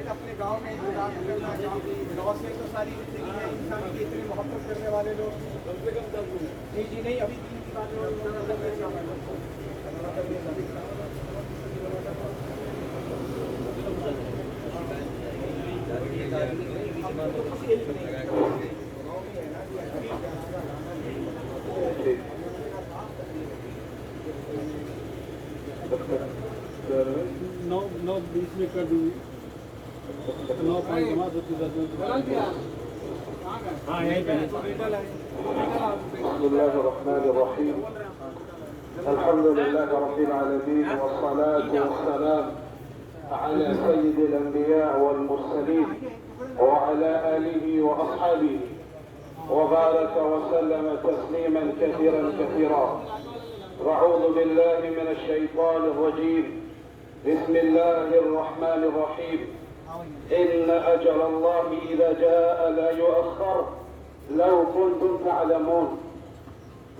اپنے گاؤں میں گاؤں سے تو ساری زندگی ہے انسان کی اتنی محبت کرنے والے لوگ کم سے کم 10 لوگ جی نہیں ابھی دین کی بات نو بیس میں کر دوں گی 9 جماعت ہوتی ہے بسم الله الرحمن الرحيم الحمد لله رب العالمين والصلاة والسلام على سيد الأنبياء والمرسلين وعلى آله وأصحابه وبارك وسلم تسليما كثيرا كثيرا وأعوذ بالله من الشيطان الرجيم بسم الله الرحمن الرحيم إن أجل الله إذا جاء لا يؤخر لو كنتم تعلمون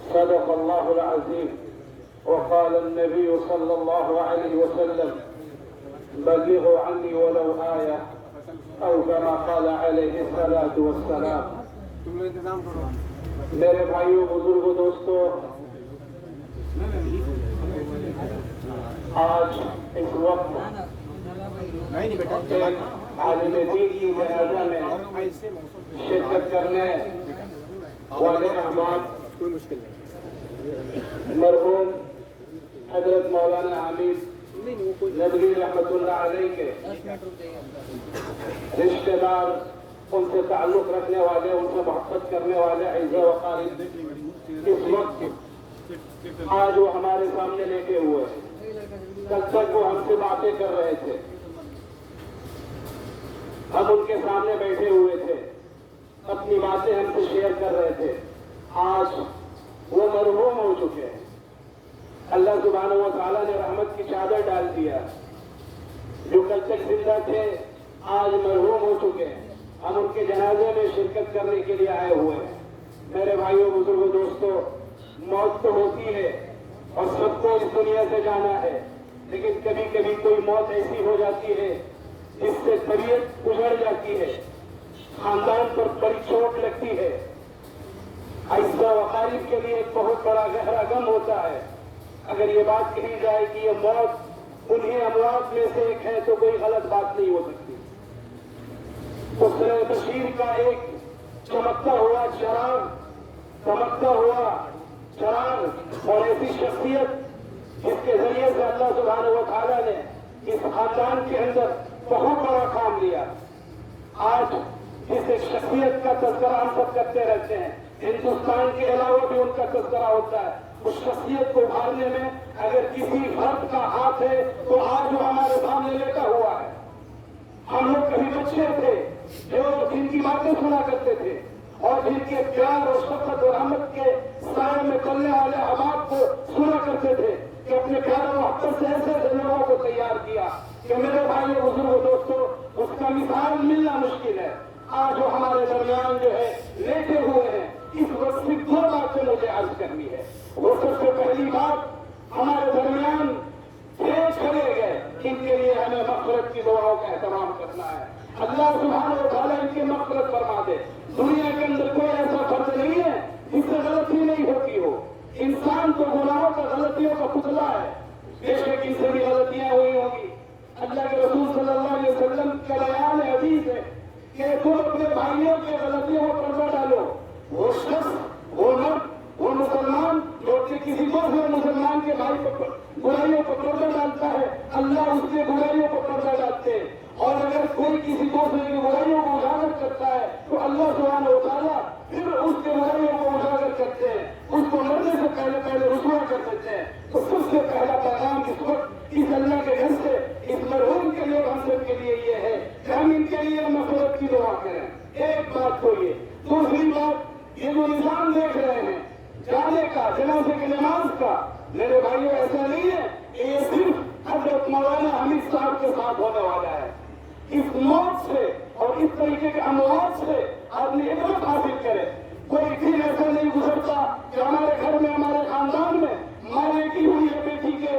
صدق الله العظيم وقال النبي صلى الله عليه وسلم بلغوا عني ولو آية أو كما قال عليه الصلاة والسلام میرے بھائیوں بزرگوں دوستوں آج اس وقت عالم دین کی جنازہ میں شرکت کرنے والے احباب مرحوم حضرت مولانا حمید ندوی رحمۃ اللہ علیہ کے رشتہ دار ان سے تعلق رکھنے والے ان سے محبت کرنے والے اعزاء و اقارب اس وقت آج وہ ہمارے سامنے لیٹے ہوئے ہیں کل تک وہ ہم سے باتیں کر رہے تھے ہم ان کے سامنے بیٹھے ہوئے تھے اپنی باتیں ہم سے شیئر کر رہے تھے آج وہ مرحوم ہو چکے ہیں اللہ سبحانہ و تعالیٰ نے رحمت کی چادر ڈال دیا جو کل تک زندہ تھے آج مرحوم ہو چکے ہیں ہم ان کے جنازے میں شرکت کرنے کے لیے آئے ہوئے ہیں میرے بھائیوں بزرگوں دوستوں موت تو ہوتی ہے اور سب کو اس دنیا سے جانا ہے لیکن کبھی کبھی کوئی موت ایسی ہو جاتی ہے جس سے طبیعت اجڑ جاتی ہے خاندان پر بڑی چوٹ لگتی ہے اعزاء و اقارب کے لیے ایک بہت بڑا گہرا غم ہوتا ہے اگر یہ بات کہی جائے کہ یہ موت انہیں اموات میں سے ایک ہے تو کوئی غلط بات نہیں ہو سکتی اسرے بشیر کا ایک چمکتا ہوا چراغ اور ایسی شخصیت جس کے ذریعے سے اللہ سبحانہ و تعالیٰ نے اس خاندان کے اندر بہت بڑا کام لیا آج جس ایک شخصیت کا تذکرہ ہم سب کرتے رہتے ہیں ہندوستان کے علاوہ بھی ان کا تذکرہ ہوتا ہے اس شخصیت کو ابھارنے میں اگر کسی فرد کا ہاتھ ہے تو آج وہ ہمارے سامنے لیٹا ہوا ہے ہم لوگ کبھی بچے تھے جو جن کی باتیں سنا کرتے تھے اور جن کے پیار اور شفقت اور رحمت کے سائے میں چلنے والے احباب کو سنا کرتے تھے کہ اپنے پیار و محبت سے ایسے لوگوں کو تیار کیا کہ میرے بھائیوں بزرگوں دوستوں اس کا مثال ملنا مشکل ہے آج وہ ہمارے درمیان جو ہے لیٹے ہوئے ہیں اس وقت سے 2 باتیں مجھے عرض کرنی ہے وہ سب سے پہلی بات ہمارے درمیان چلے گئے ان کے لیے ہمیں مغفرت کی دعاؤں کا اہتمام کرنا ہے اللہ سبحانہ و تعالیٰ ان کی مغفرت فرما دے دنیا کے اندر کوئی ایسا فرد نہیں ہے جس سے غلطی نہیں ہوتی ہو انسان تو گناہوں کا غلطیوں کا پتلا ہے بے شک ان سے بھی غلطیاں ہوئی ہوں گی اللہ کے رسول صلی اللہ علیہ وسلم کا بیان حدیث ہے کہ تم اپنے بھائیوں کے غلطیوں کو پردہ ڈالو وہ شخص وہ مرد وہ مسلمان جو کسی دوسرے مسلمان کے بھائی کو برائیوں کو پردہ ڈالتا ہے اللہ اس کے برائیوں کو پردہ ڈالتے ہیں اور اگر کوئی کسی دوسرے کی برائیوں کو اجاگر کرتا ہے تو اللہ سبحانہ و تعالیٰ پھر اس کے برائیوں کو اجاگر کرتے ہیں اس کو مرنے سے پہلے رسوا کر دیتے ہیں تو سب سے پہلا پیغام اس وقت اس اللہ کے گھر سے اس مرحوم کے لیے ہم سب کے لیے یہ ہے کہ ہم ان کے لیے مغفرت کی دعا کریں ایک بات تو یہ دوسری بات یہ جو نظام دیکھ رہے ہیں جانے کا جنازے کی نماز کا میرے بھائیوں ایسا نہیں ہے کہ یہ صرف حضرت مولانا حمید صاحب کے ساتھ ہونے والا ہے اس موت سے اور اس طریقے کے اموات سے آدمی عبرت حاصل کرے کوئی دن ایسا نہیں گزرتا کہ ہمارے گھر میں ہمارے خاندان میں ماں بیٹی ہوئی ہے بیٹی کے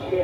6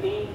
3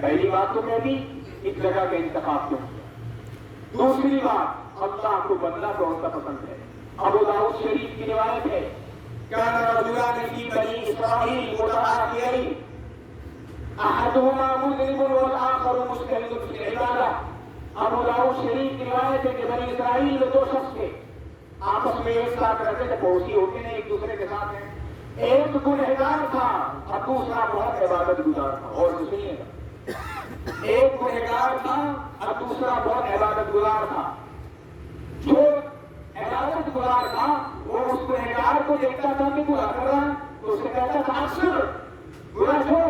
پہلی بات تو میں بھی ایک جگہ کا انتخاب کیوں کیا. دوسری بات اللہ کو بدلہ کون سا پسند ہے. ابو داؤد شریف کی روایت ہے كان رجلان في بني إسرائيل متعاقبين احدهما مذنب والآخر مجتهد في العبادة. ابو داؤد شریف کی روایت ہے کہ بنی اسرائیل میں دو شخص تھے آپس میں ایک ساتھ رہتے تھے, پڑوسی ہوتے ہیں ایک دوسرے کے ساتھ ہیں. ایک گنہگار تھا اور دوسرا بہت عبادت گزار تھا. اور سنیے گا, ایک گنہگار تھا اور دوسرا بہت عبادت گزار تھا. جو عبادت گزار تھا وہ اس گنہگار کو دیکھتا تھا کہ گناہ کر رہا تو اسے کہتا تھا اکثر گناہ چھوڑ.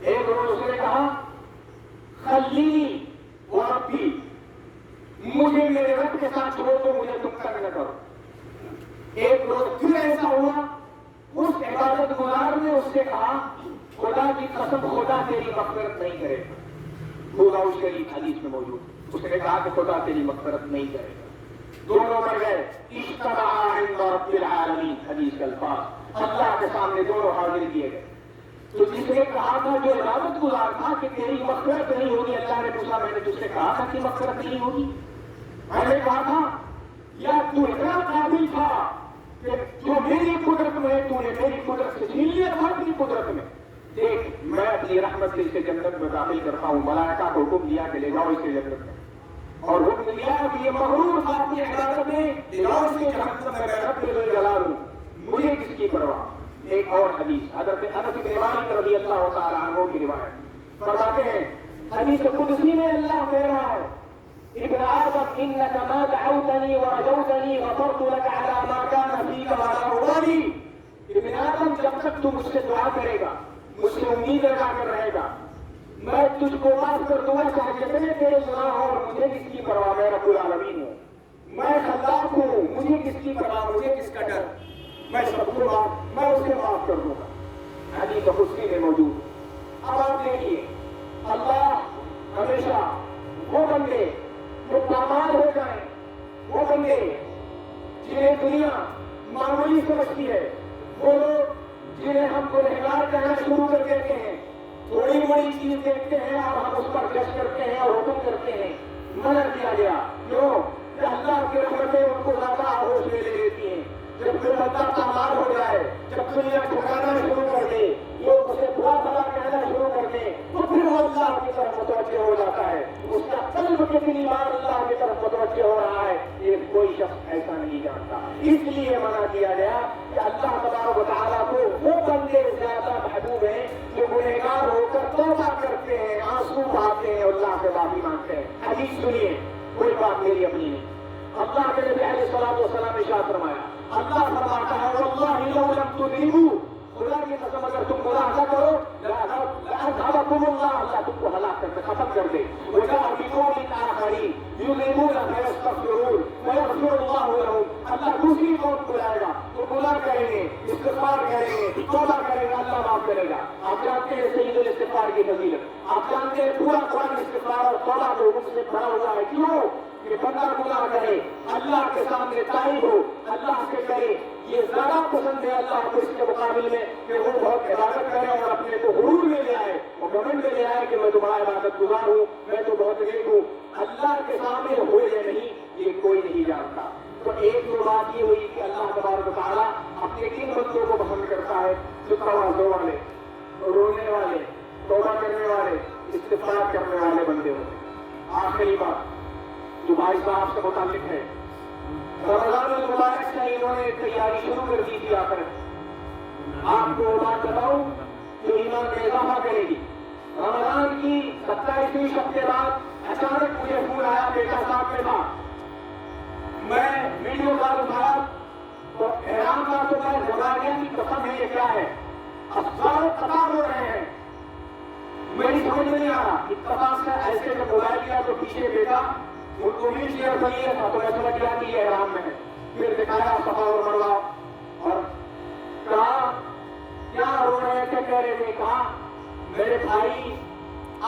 ایک روز اس نے کہا خلیلی و ربی, مجھے میرے رب کے ساتھ چھوڑ دو, مجھے تم تنگ نہ کرو. ایک روز پھر ایسا ہوا, اس عبادت گزار نے اس سے کہا خدا کی قسم خدا تیری مغفرت نہیں کرے گا. خدا اس شریف حدیث میں موجود. اس نے کہا کہ خدا تیری مغفرت نہیں کرے گا. دونوں مر گئے. اجتمعا عند رب العالمین, حدیث کے الفاظ اللہ کے سامنے دونوں حاضر کیے گئے. تو جس نے کہا تھا جو عبادت گزار تھا کہ تیری مغفرت نہیں ہوگی, اللہ نے پوچھا میں نے تجھ سے کہا تھا کہ مغفرت نہیں ہوگی. میں نے کہا تھا یا تو اتنا قابل تھا کہ جو میری قدرت میں ہے تو نے میری قدرت سے چھین لیا تھا اپنی قدرت میں. دیکھ میں اپنی رحمت سے اسے جنت میں داخل کرتا ہوں. ملائکہ کو حکم دیا کہ لے جاؤ اسے جنت میں, اور حکم دیا کہ یہ مغرور تھا اپنی عبادت میں, لے جاؤ اس کے جہنم میں, میں رب ذو الجلال ہوں, مجھے کس کی پرواہ. ایک اور حدیث حضرت انس بن مالک رضی اللہ تعالی عنہ کی روایت فرماتے ہیں حدیث قدسی میں اللہ کہہ رہا ہے ابن آدم انك ما دعوتني ورجوتني غفرت لك على ما كان فيك ولا ابالي. ابن آدم جب تک تو مجھ سے دعا کرے گا, مجھ سے امید لگا کر رہے گا, میں تجھ کو معاف کر دوں گا چاہے جتنے تیرے گناہ ہو, اور مجھے کس کی پرواہ, میں رب العالمین ہوں, میں خلاق ہوں, مجھے کس کی پرواہ, مجھے کس کا ڈر, میں سب کو میں اسے معاف کر دوں گا. حدیث قدسی میں موجود. اب آپ دیکھیے اللہ ہمیشہ وہ بندے جو پامال ہو جائیں, وہ بندے جنہیں دنیا معمولی سمجھتی ہے, وہ لوگ جنہیں ہم گنہگار کہنا شروع کر دیتے ہیں, تھوڑی بڑی چیز دیکھتے ہیں اور ہم اس پر جج کرتے ہیں اور حکم کرتے ہیں. منع کیا گیا کیوں کہ اللہ کی رحمتیں ان کو زیادہ آغوش میں لے لیتی ہیں. جب پھر بندہ پامال ہو جائے, جب دنیا ٹھکانا شروع کر دے, لوگ اسے برا بھلا کہنا شروع کر دیں, تو پھر وہ اللہ کی طرف متوجہ ہو جاتا ہے. اس کا قلب کے ایمان اللہ کی طرف متوجہ ہو رہا ہے. یہ کوئی شخص ایسا نہیں جانتا. اس لیے منع کیا گیا کہ اللہ تبارک و تعالیٰ کو وہ بندے زیادہ محبوب ہیں جو گنہگار ہو کر توبہ کرتے ہیں, آنسو بہاتے ہیں, اللہ سے معافی مانگتے ہیں. حدیث سنیے, کوئی بات میری اپنی نہیں. اللہ کے نبی علیہ الصلوۃ والسلام نے ارشاد فرمایا, اللہ فرماتا ہے واللہ لو لم تذنبوا, خدا کی قسم اگر تم گناہ نہ کرو لأذهبكم اللہ, اللہ تم کو ہلاک کر کے ختم کر دے. وجاء بقوم آخرین یذنبون فیستغفرون ویغفر اللہ لهم, اللہ دوسری قوم کو لائے گا, تو گناہ کریں گے, استغفار کریں گے, توبہ کریں گے, اللہ معاف کرے گا. آپ جانتے ہیں سید الاستغفار کی فضیلت, آپ جانتے ہیں پورا قرآن استغفار اور توبہ کے حکم سے بھرا ہوا ہے. کیوں کہ بندہ گناہ کرے, اللہ کے سامنے تائب ہو, اللہ سے کرے, یہ زیادہ پسند ہے اللہ کو اس کے مقابل میں کہ وہ بہت عبادت کرے اور اپنے کو غرور میں لے آئے اور گھمنڈ میں لے آئے کہ میں تمہارا عبادت گزار ہوں, میں تو بہت نیک ہوں. اللہ کے سامنے ہوئے یا نہیں یہ کوئی نہیں جانتا. تو ایک تو بات یہ ہوئی کہ اللہ تبارک و تعالیٰ اپنے کن بندوں کو پسند کرتا ہے, جو تواضع والے, رونے والے, توبہ کرنے والے, استغفار کرنے والے بندے ہوتے ہیں. آخری بات جو بھائی صاحب سے متعلق ہے, رمضان المبارک سے انہوں نے تیاری شروع کر دی تھی. آ کر آپ کو بات بتاؤں جو ایمان میں اضافہ کرے گی. رمضان کی 27ویں شب کے بعد اچانک مجھے فون آیا, بیٹا صاحب کے بعد میں ویڈیو کال اٹھایا تو حیران تھا, تو میں گھبرا گیا کہ قسم ہے یہ کیا ہے. افسار قطار ہو رہے ہیں, میری سمجھ میں نہیں آ رہا. اتفاق سے ایسے جب موبائل کیا تو پیچھے بیٹا ان کو بھی شیئر کریے تھا, تو میں سمجھ گیا کہ یہ احرام میں ہے. پھر دکھایا صفا اور مروہ اور کہا کیا رو رہے تھے, کہہ رہے تھے, کہا میرے بھائی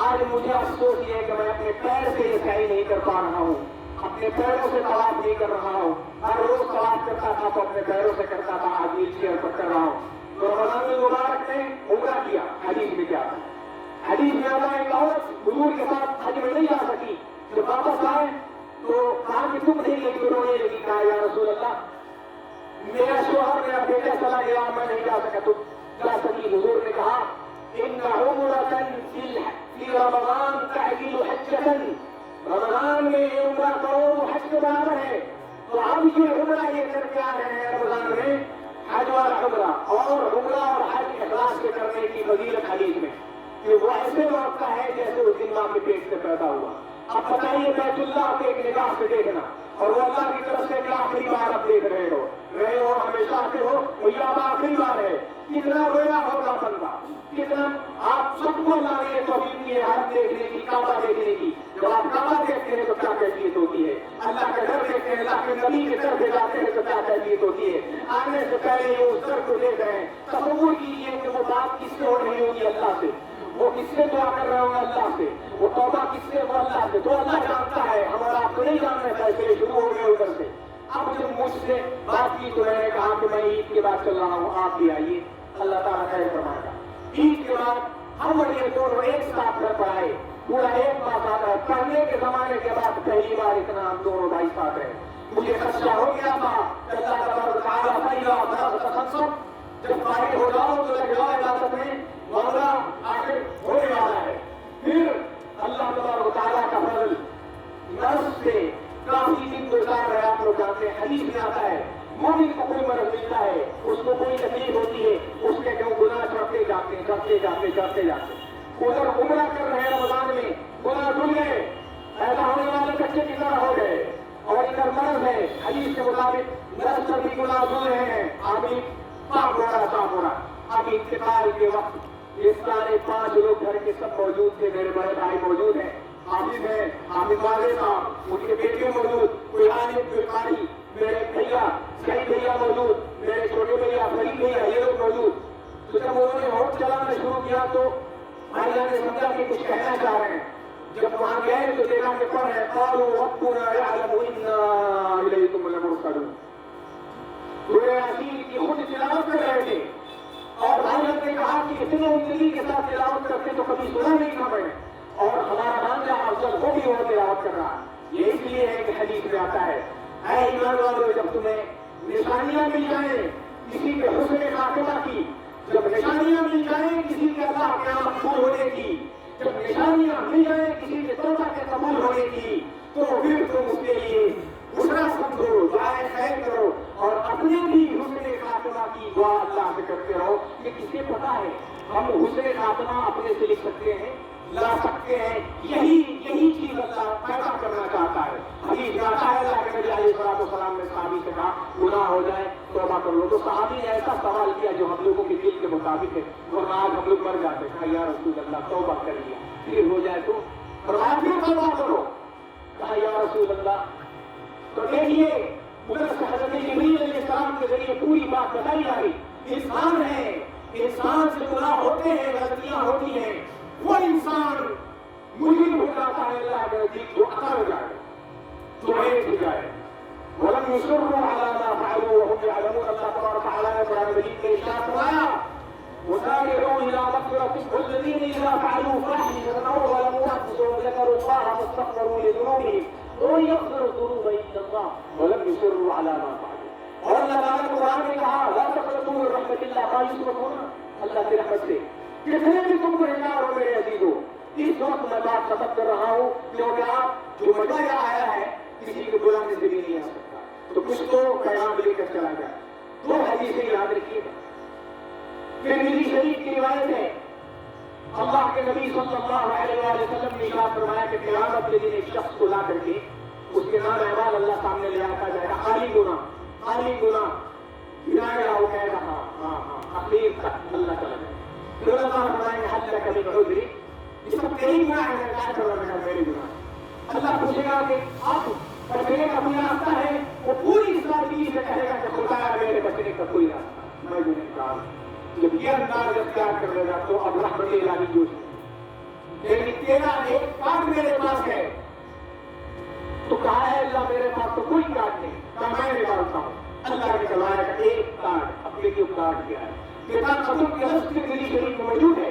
آج مجھے افسوس یہ ہے کہ میں اپنے پیر سے یہ صحیح نہیں کر پا رہا ہوں, اپنے پیروں سے طواف نہیں کر رہا ہوں. ہر روز طواف کرتا تھا تو اپنے پیروں سے کرتا تھا, آج ویل چیئر پر کر رہا ہوں. تو رمضان المبارک نے عمرہ کیا, حدیث میں کیا تھا حدیث میں آتا ہے کہ عورت حضور کے ساتھ حج میں نہیں جا سکی، جب واپس آئے تو کہا کہ تم نہیں لگی، رونے لگی، کہا یا رسول اللہ میرا شوہر میرا بیٹا چلا گیا، میں نہیں جا سکا، تو جا سکی۔ حضور نے کہا ان عمرۃ فی رمضان تعدل حجۃ، رمضان میں عمرہ کرو وہ حج کے برابر ہے۔ تو اب یہ عمرہ یہ کر کے آ رہے ہیں رمضان میں، حج والا عمرہ، اور عمرہ اور حج اخلاص سے کرنے کی فضیلت حدیث میں کہ وہ ایسے موقع ہے جیسے اس دن ماں کے پیٹ سے پیدا ہوا۔ اب بتائیے بیت اللہ کو ایک نگاہ سے دیکھنا، اور وہ اللہ کی طرف سے کہ آخری بار اب دیکھ رہے ہو ہمیشہ سے ہو، یہ اب آخری بار ہے، کتنا رویا ہوگا بندہ، کتنا آپ سب کو اللہ نے توفیق کی ہے حج دیکھنے کی، کعبہ دیکھنے کی۔ جب آپ کعبہ دیکھتے ہیں تو کیا کیفیت ہوتی ہے، اللہ کا گھر دیکھتے ہیں، اللہ کے نبی کے گھر پہ جاتے ہیں تو کیا کیفیت ہوتی ہے۔ آنے سے پہلے یہ اس گھر کو دیکھ رہے ہیں، تصور کیجیے کہ وہ بات کس سے ہو رہی ہوگی، اللہ سے، وہ کس سے دعا کر رہے ہوں گے، اللہ سے، وہ توبہ کس سے، وہ اللہ سے، تو اللہ جانتا ہے، ہمارا آپ کو نہیں جاننا تھا، اس لیے شروع ہو گئے ادھر سے۔ اب جب مجھ سے بات کی تو میں نے کہا کہ میں عید کے بعد چل رہا ہوں، آپ بھی آئیے، اللہ تعالیٰ خیر فرمائے گا۔ عید کے بعد ہم یہ دونوں ایک ساتھ گھر پر آئے، پورا ایک بات آتا ہے، پڑھنے کے زمانے کے بعد پہلی بار اتنا ہم دونوں بھائی ساتھ ہیں۔ مجھے خدشہ ہو گیا تھا کہ اللہ تبارک و تعالیٰ پہلا تخصص جب فارغ ہو جاؤ تو لگ جاؤ عبادت میں، معاملہ آخر ہونے والا ہے۔ پھر اللہ تبارک و تعالیٰ کا فضل مرض سے کافی دن گزار رہے، آپ لوگ جانتے ہیں، حدیث میں آتا ہے مومن کو کوئی مرض ملتا ہے، اس کو کوئی تکلیف ہوتی ہے، اس کے کیوں گناہ چڑھتے جاتے ہیں، چڑھتے جاتے چڑھتے جاتے۔ ادھر عمرہ کر رہے ہیں رمضان میں، گناہ دھل گئے، پیدا ہونے والے بچے کی طرح ہو گئے، اور ادھر مرض ہے، حدیث کے مطابق مرض سے بھی گناہ دھل رہے ہیں، آمین، صاف ہو رہا صاف ہو رہا۔ اب انتقال کے وقت یہ سارے 5 لوگ گھر کے سب موجود تھے، میرے بڑے بھائی موجود ہیں، حافظ ہیں، حافظ والے صاحب، ان کے بیٹے موجود، کوئی عالم، کوئی قاری، میرے بھیا شہید بھیا موجود، میرے چھوٹے بھیا فرید بھیا، یہ لوگ موجود۔ تو جب انہوں نے ہوٹ چلانا شروع کیا تو بھائی نے سمجھا کہ کچھ کہنا چاہ رہے ہیں۔ جب وہاں گئے تو دیکھا کہ پڑھ رہے قالوا ربنا يعلم انا الیکم لمرسلون، سورہ یاسین کی خود تلاوت کر رہے تھے، اور بھائی نے کہا کہ اتنے زندگی کے ساتھ تلاوت کرتے تو کبھی سنا نہیں تھا میں، اور ہمارا بھانجا افضل وہ بھی وہ تلاوت کر رہا۔ یہ اس لیے ہے کہ حدیث میں آتا ہے اے ایمان والو جب تمہیں نشانیاں مل جائیں کسی کے حسن خاتمہ کی، جب نشانیاں مل جائیں کسی کے اللہ کے یہاں مقبول ہونے کی، جب نشانیاں مل جائیں کسی کے توبہ کے قبول ہونے کی، تو پھر تم اس کے لیے بشرا سمجھو، دعائیں خیر کرو، اور اپنے بھی حسن خاتمہ کی دعا اللہ سے کرتے رہو۔ کہ کسے پتا ہے ہم حسن خاتمہ اپنے سے لکھ سکتے ہیں، لا سکتے ہیں، یہی چیز اللہ پیدا کرنا چاہتا ہے۔ حدیث میں آتا ہے اللہ کے نبی علیہ الصلوۃ والسلام نے صحابی سے کہا گناہ ہو جائے توبہ کر لو، تو صحابی نے ایسا سوال کیا جو ہم لوگوں کے دل کے مطابق ہے، ورنہ آج ہم لوگ مر جاتے ہیں۔ کہا یا رسول اللہ توبہ کر لیا پھر ہو جائے تو فرمایا پھر توبہ کرو۔ کہا یا رسول اللہ، تو دیکھیے ادھر سے حضرت جبریل علیہ السلام کے ذریعے پوری بات بتائی جا رہی۔ انسان ہے، انسان سے گناہ ہوتے ہیں، غلطیاں ہوتی ہیں، وہ انسان مجرم ہو جاتا ہے اللہ کے نزدیک، جو عقل ہو جائے، جو عیب ہو جائے۔ وَلَمْ يُصِرُّوا عَلَىٰ مَا فَعَلُوا وَهُمْ يَعْلَمُونَ۔ اللہ تبارک و تعالیٰ نے قرآن مجید میں ارشاد فرمایا وَسَارِعُوا إِلَىٰ مَغْفِرَةٍ وَالَّذِينَ إِذَا فَعَلُوا فَاحِشَةً أَوْ ظَلَمُوا أَنفُسَهُمْ ذَكَرُوا اللَّهَ فَاسْتَغْفَرُوا لِذُنُوبِهِمْ وَمَن يَغْفِرُ الذُّنُوبَ إِلَّا اللَّهُ وَلَمْ يُصِرُّوا عَلَىٰ مَا فَعَلُوا۔ اور اللہ تعالیٰ نے قرآن میں کہا لَا تَقْنَطُوا مِن رَحْمَةِ اللَّهِ مَا يُقْنَطُونَ، اللہ کی رحمت سے کتنے بھی تم گنہگار ہو میرے عزیزو، اس وقت میں بات ختم کر رہا ہوں کیونکہ آپ جو مزہ آیا ہے کسی کو بلانے سے بھی نہیں آ سکتا، تو کچھ تو پیغام لے کر چلا جائے۔ دو حدیثیں یاد رکھیے گا۔ ترمذی شریف کی روایت ہے اللہ کے نبی صلی اللہ علیہ وآلہ وسلم نے ارشاد فرمایا کہ قیامت کے دن ایک شخص کو لا کر کے اس کے نام اعمال اللہ سامنے لے آتا جائے گا، خالی گناہ گناہ ہو گئے گا، ہاں اخیر تک اللہ تعالیٰ پھر اللہ فرمائیں گے حل لک من عذر، یہ سب تیری گناہ ہے، کیا کر رہا ہے میرے گناہ۔ اللہ پوچھے گا کہ اب بچنے کا کوئی راستہ ہے، وہ پوری سادگی سے کہے گا کہ خدا میرے بچنے کا کوئی راستہ، میں گنہگار ہوں۔ جب یہ انداز اختیار کر لے گا تو اب رحمت الہی جوش ہے، لیکن تیرا ایک کارڈ میرے پاس ہے، تو کہا ہے اللہ میرے پاس تو کوئی کارڈ نہیں، کہا میں نکالتا ہوں۔ اللہ نے کہا ایک کارڈ، اب دیکھیے کارڈ کیا ہے، کتاب ختم کے رسم ترمذی شریف میں موجود ہے